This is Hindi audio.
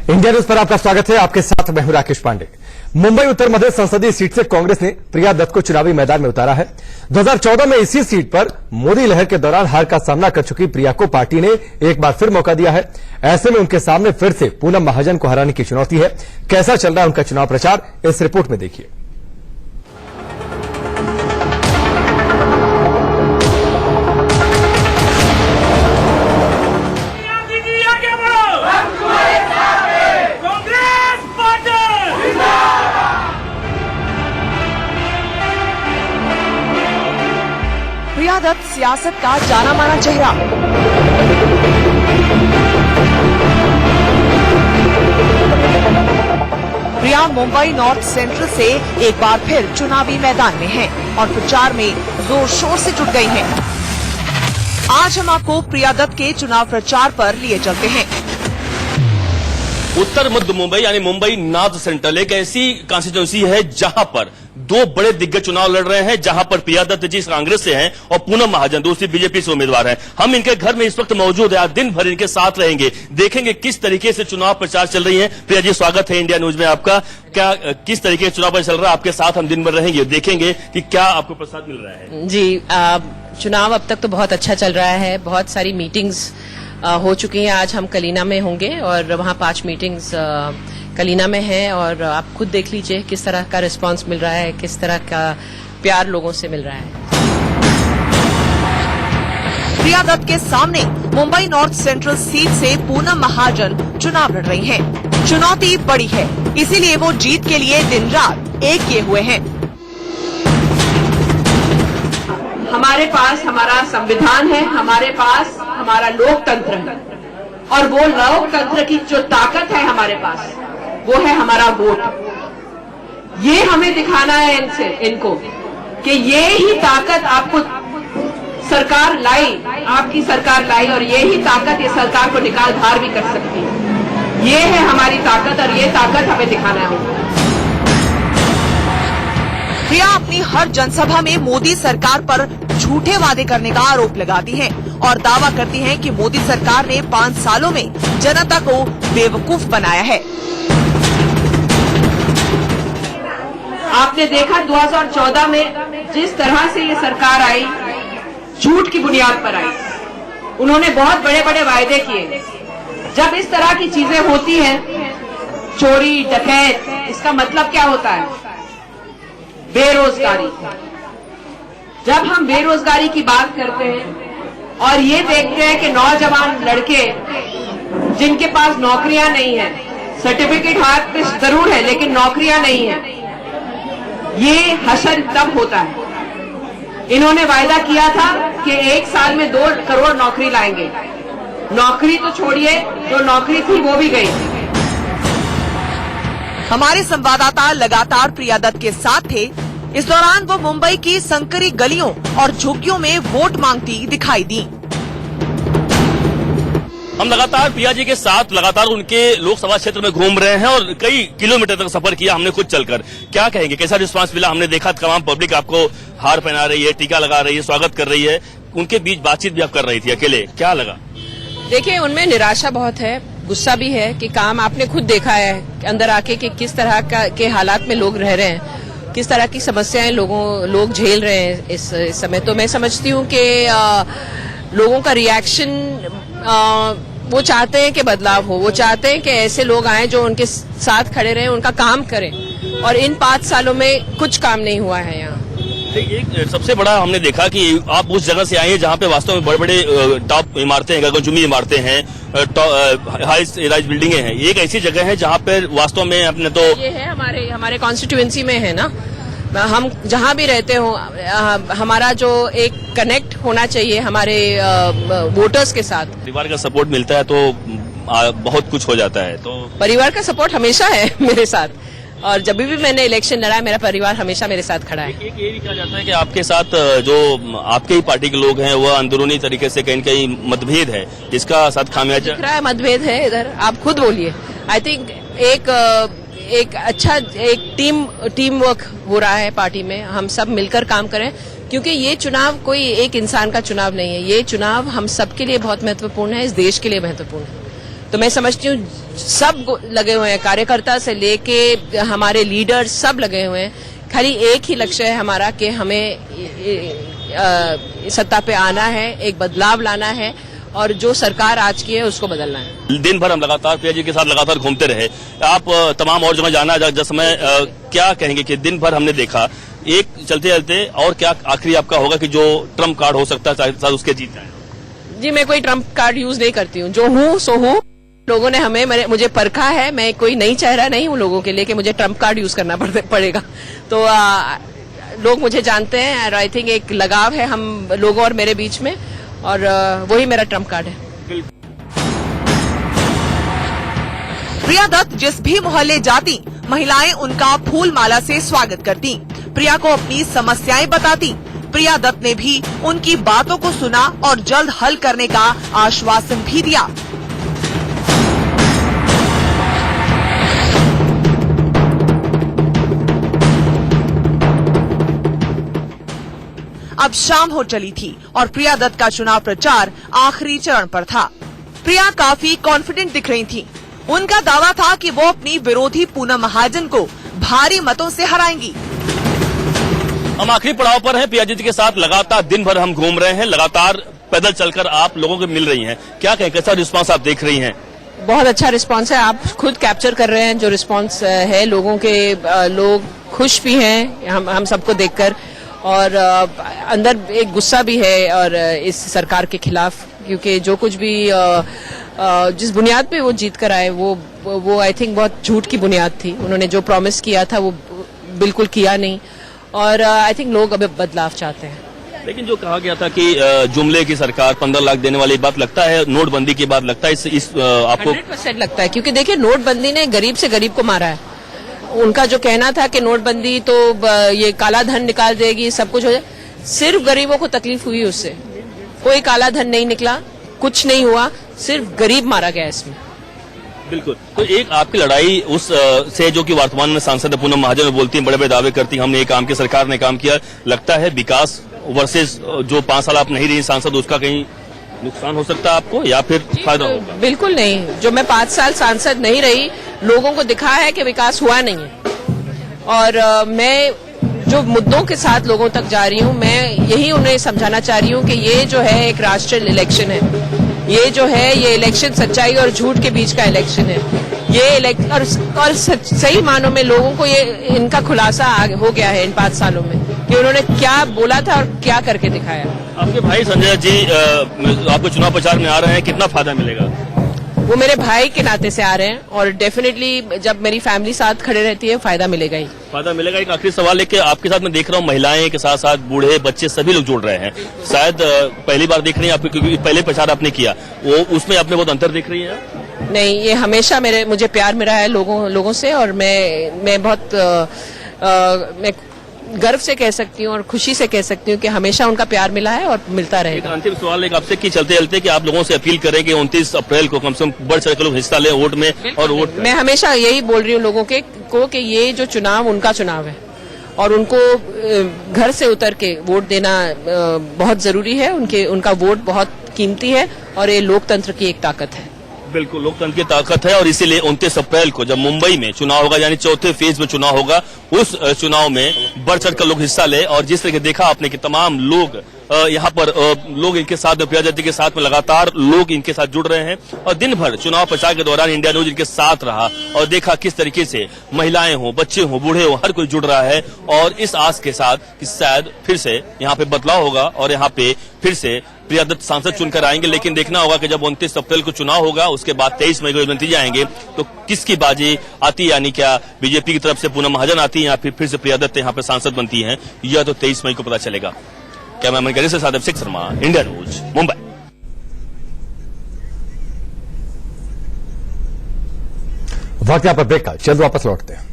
इंडिया न्यूज पर आपका स्वागत है। आपके साथ मैं हूं राकेश पांडे। मुंबई उत्तर मध्य संसदीय सीट से कांग्रेस ने प्रिया दत्त को चुनावी मैदान में उतारा है। 2014 में इसी सीट पर मोदी लहर के दौरान हार का सामना कर चुकी प्रिया को पार्टी ने एक बार फिर मौका दिया है। ऐसे में उनके सामने फिर से पूनम महाजन को हराने की चुनौती है। कैसा चल रहा है उनका चुनाव प्रचार, इस रिपोर्ट में देखिए। प्रिया दत्त सियासत का जाना माना चेहरा। प्रिया मुंबई नॉर्थ सेंट्रल से एक बार फिर चुनावी मैदान में हैं और प्रचार में जोर शोर से जुट गई हैं। आज हम आपको प्रिया दत्त के चुनाव प्रचार पर लिए चलते हैं। उत्तर मध्य मुंबई यानी मुंबई नॉर्थ सेंट्रल एक ऐसी कॉन्स्टिट्यूंसी है जहां पर दो बड़े दिग्गज चुनाव लड़ रहे हैं, जहां पर प्रिया दत्त जी कांग्रेस से हैं और पूनम महाजन दूसरी बीजेपी से उम्मीदवार हैं। हम इनके घर में इस वक्त मौजूद है, आज दिन भर इनके साथ रहेंगे, देखेंगे किस तरीके से चुनाव प्रचार चल रही है। प्रिया जी, स्वागत है इंडिया न्यूज में आपका। क्या किस तरीके से चुनाव प्रचार चल रहा है? आपके साथ हम दिन भर रहेंगे, देखेंगे कि क्या आपको प्रसाद मिल रहा है। जी, चुनाव अब तक तो बहुत अच्छा चल रहा है। बहुत सारी मीटिंग्स हो चुकी हैं। आज हम कलीना में होंगे और वहाँ 5 मीटिंग्स कलीना में है और आप खुद देख लीजिए किस तरह का रिस्पांस मिल रहा है, किस तरह का प्यार लोगों से मिल रहा है। प्रिया दत्त के सामने मुंबई नॉर्थ सेंट्रल सीट से पूनम महाजन चुनाव लड़ रही हैं। चुनौती बड़ी है, इसीलिए वो जीत के लिए दिन रात एक किए हुए हैं। हमारे पास हमारा संविधान है, हमारे पास हमारा लोकतंत्र है और वो लोकतंत्र की जो ताकत है हमारे पास वो है हमारा वोट। ये हमें दिखाना है इनको कि ये ही ताकत आपको सरकार लाई, आपकी सरकार लाई और ये ही ताकत इस सरकार को निकाल धार भी कर सकती है। ये है हमारी ताकत और ये ताकत हमें दिखाना है। प्रिया अपनी हर जनसभा में मोदी सरकार पर झूठे वादे करने का आरोप लगाती हैं और दावा करती हैं कि मोदी सरकार ने 5 सालों में जनता को बेवकूफ बनाया है। आपने देखा 2014 में जिस तरह से ये सरकार आई, झूठ की बुनियाद पर आई। उन्होंने बहुत बड़े बड़े वायदे किए। जब इस तरह की चीजें होती हैं, चोरी डकैत, इसका मतलब क्या होता है? बेरोजगारी। जब हम बेरोजगारी की बात करते हैं और ये देखते हैं कि नौजवान लड़के जिनके पास नौकरियां नहीं है, सर्टिफिकेट हाथ पे जरूर है लेकिन नौकरियां नहीं है, ये हशर तब होता है। इन्होंने वायदा किया था कि 1 साल में 2 करोड़ नौकरी लाएंगे। नौकरी तो छोड़िए, जो नौकरी थी वो भी गई। हमारे संवाददाता लगातार प्रिया दत्त के साथ थे। इस दौरान वो मुंबई की संकरी गलियों और झुग्गियों में वोट मांगती दिखाई दी। हम लगातार प्रिया जी के साथ लगातार उनके लोकसभा क्षेत्र में घूम रहे हैं और कई किलोमीटर तक सफर किया हमने खुद चलकर। क्या कहेंगे, कैसा रिस्पांस मिला? हमने देखा तमाम पब्लिक आपको हार पहना रही है, टीका लगा रही है, स्वागत कर रही है। उनके बीच बातचीत भी आप कर रही थी अकेले, क्या लगा? देखिए, उनमें निराशा बहुत है, गुस्सा भी है कि काम आपने खुद देखा है अंदर आके कि किस तरह के हालात में लोग रह रहे हैं, किस तरह की समस्याएं लोग झेल रहे हैं इस समय। तो मैं समझती हूँ कि लोगों का रिएक्शन, वो चाहते हैं कि बदलाव हो, वो चाहते हैं कि ऐसे लोग आए जो उनके साथ खड़े रहें, उनका काम करें। और इन 5 सालों में कुछ काम नहीं हुआ है यहाँ। एक सबसे बड़ा हमने देखा कि आप उस जगह से आए हैं जहाँ पे वास्तव में बड़े बड़े टॉप इमारतें हैं, गगनचुंबी इमारतें हैं, हाई राइज बिल्डिंगें हैं। एक ऐसी जगह है जहाँ पे वास्तव में अपने तो ये है हमारे कॉन्स्टिट्यूएंसी में है ना, हम जहाँ भी रहते हो, हमारा जो एक कनेक्ट होना चाहिए हमारे वोटर्स के साथ। परिवार का सपोर्ट मिलता है तो बहुत कुछ हो जाता है। तो परिवार का सपोर्ट हमेशा है मेरे साथ और जब भी मैंने इलेक्शन लड़ा मेरा परिवार हमेशा मेरे साथ खड़ा है। एक ये भी कहा जाता है कि आपके साथ जो आपके ही पार्टी के लोग हैं वह अंदरूनी तरीके से कहीं न कहीं मतभेद है, जिसका साथ खामियाजा दिख रहा है। मतभेद है इधर, आप खुद बोलिए। आई थिंक एक अच्छा टीम वर्क हो रहा है पार्टी में। हम सब मिलकर काम करें क्योंकि ये चुनाव कोई एक इंसान का चुनाव नहीं है, ये चुनाव हम सबके लिए बहुत महत्वपूर्ण है, इस देश के लिए महत्वपूर्ण है। तो मैं समझती हूँ सब लगे हुए हैं, कार्यकर्ता से लेके हमारे लीडर सब लगे हुए हैं। खाली एक ही लक्ष्य है हमारा कि हमें सत्ता पे आना है, एक बदलाव लाना है और जो सरकार आज की है उसको बदलना है। दिन भर हम लगातार प्रिया जी के साथ लगातार घूमते रहे, आप तमाम और जगह जाना जिस समय क्या कहेंगे कि दिन भर हमने देखा, एक चलते चलते और क्या आखिरी आपका होगा कि जो ट्रम्प कार्ड हो सकता है शायद उसके जीत जाए? जी, मैं कोई ट्रम्प कार्ड यूज नहीं करती हूँ, जो हूँ सो हूँ। लोगों ने मुझे परखा है, मैं कोई नई चेहरा नहीं हूँ लोगों के लिए कि मुझे ट्रम्प कार्ड यूज करना पड़ेगा। तो लोग मुझे जानते हैं और आई थिंक एक लगाव है हम लोगों और मेरे बीच में, और वही मेरा ट्रम्प कार्ड है। प्रिया दत्त जिस भी मोहल्ले जाती, महिलाएं उनका फूल माला से स्वागत करती, प्रिया को अपनी समस्याएं बताती। प्रिया दत्त ने भी उनकी बातों को सुना और जल्द हल करने का आश्वासन भी दिया। अब शाम हो चली थी और प्रिया दत्त का चुनाव प्रचार आखिरी चरण पर था। प्रिया काफी कॉन्फिडेंट दिख रही थी। उनका दावा था कि वो अपनी विरोधी पूनम महाजन को भारी मतों से हराएंगी। हम आखिरी पड़ाव पर हैं, प्रिया जी के साथ लगातार दिन भर हम घूम रहे हैं, लगातार पैदल चलकर आप लोगों को मिल रही हैं, क्या कहें, कैसा रिस्पांस आप देख रही हैं? बहुत अच्छा रिस्पांस है, आप खुद कैप्चर कर रहे हैं जो रिस्पांस है लोगों के। लोग खुश भी हैं हम सबको देखकर, और अंदर एक गुस्सा भी है और इस सरकार के खिलाफ, क्योंकि जो कुछ भी जिस बुनियाद पे वो जीत कर आए वो आई थिंक बहुत झूठ की बुनियाद थी। उन्होंने जो प्रॉमिस किया था वो बिल्कुल किया नहीं, और आई थिंक लोग अब बदलाव चाहते हैं। लेकिन जो कहा गया था कि जुमले की सरकार 15 लाख देने वाली बात, लगता है नोटबंदी के बाद लगता है आपको 100% लगता है, क्योंकि देखिए नोटबंदी ने गरीब से गरीब को मारा है। उनका जो कहना था कि नोटबंदी तो ये काला धन निकाल देगी, सब कुछ हो जाए, सिर्फ गरीबों को तकलीफ हुई उससे। कोई काला धन नहीं निकला, कुछ नहीं हुआ, सिर्फ गरीब मारा गया इसमें। बिल्कुल। तो एक आपकी लड़ाई उस से जो कि वर्तमान में सांसद पूनम महाजन बोलती हैं, बड़े बड़े दावे करती हैं, हमने ये काम किया, सरकार ने काम किया, लगता है विकास वर्सेस जो 5 साल आप नहीं रही सांसद, उसका कहीं नुकसान हो सकता है आपको या फिर फायदा होगा? बिल्कुल नहीं। जो मैं 5 साल सांसद नहीं रही, लोगों को दिखा है कि विकास हुआ नहीं है, और मैं जो मुद्दों के साथ लोगों तक जा रही हूँ, मैं यही उन्हें समझाना चाह रही हूँ कि ये जो है एक राष्ट्रीय इलेक्शन है, ये जो है ये इलेक्शन सच्चाई और झूठ के बीच का इलेक्शन है। ये और सही मानों में लोगों को ये इनका खुलासा हो गया है इन 5 सालों में कि उन्होंने क्या बोला था और क्या करके दिखाया। आपके भाई संजय जी आपको चुनाव प्रचार में आ रहे हैं, कितना फायदा मिलेगा? वो मेरे भाई के नाते से आ रहे हैं, और डेफिनेटली जब मेरी फैमिली साथ खड़े रहती है फायदा मिलेगा ही। फायदा मिलेगा। एक आखिरी सवाल है कि आपके साथ मैं देख रहा हूँ महिलाएं के साथ साथ बूढ़े बच्चे सभी लोग जुड़ रहे हैं, शायद पहली बार देख रही हैं आप, क्योंकि पहले प्रचार आपने किया, वो उसमें आपने बहुत अंतर देख रही है? नहीं, ये हमेशा मुझे प्यार मिला है लोगों से, और मैं बहुत मैं गर्व से कह सकती हूँ और खुशी से कह सकती हूँ कि हमेशा उनका प्यार मिला है और मिलता रहेगा। अंतिम सवाल एक आपसे कि चलते चलते कि आप लोगों से अपील करें कि 29 अप्रैल को कम से कम बढ़ चढ़ कर लोग हिस्सा लें वोट में, और वोट मैं हमेशा यही बोल रही हूँ लोगों को कि ये जो चुनाव उनका चुनाव है, और उनको घर से उतर के वोट देना बहुत जरूरी है। उनका वोट बहुत कीमती है, और ये लोकतंत्र की एक ताकत है। बिल्कुल, लोकतंत्र की ताकत है, और इसीलिए 29 अप्रैल को जब मुंबई में चुनाव होगा, यानी चौथे फेज में चुनाव होगा, उस चुनाव में बढ़ चढ़ कर लोग हिस्सा ले। और जिस तरह देखा आपने कि तमाम लोग यहाँ पर लोग इनके साथ, प्रिया दत्त के साथ में लगातार लोग इनके साथ जुड़ रहे हैं, और दिन भर चुनाव प्रचार के दौरान इंडिया न्यूज इनके साथ रहा और देखा किस तरीके से महिलाएं हो, बच्चे हो, बूढ़े हो, हर कोई जुड़ रहा है, और इस आस के साथ कि शायद फिर से यहाँ पे बदलाव होगा और यहाँ पे फिर से प्रिया दत्त सांसद चुनकर आएंगे। लेकिन देखना होगा कि जब 29 अप्रैल को चुनाव होगा, उसके बाद 23 मई को नतीजे आएंगे, तो किसकी बाजी आती, यानी क्या बीजेपी की तरफ से पूनम महाजन आती है या फिर से प्रिया दत्त यहाँ पे सांसद बनती है, यह तो 23 मई को पता चलेगा। कैमरामैन के साथ अभिषेक शर्मा, इंडिया न्यूज, मुंबई। वक्त यहाँ पर ब्रेक का, चल वापस लौटते हैं।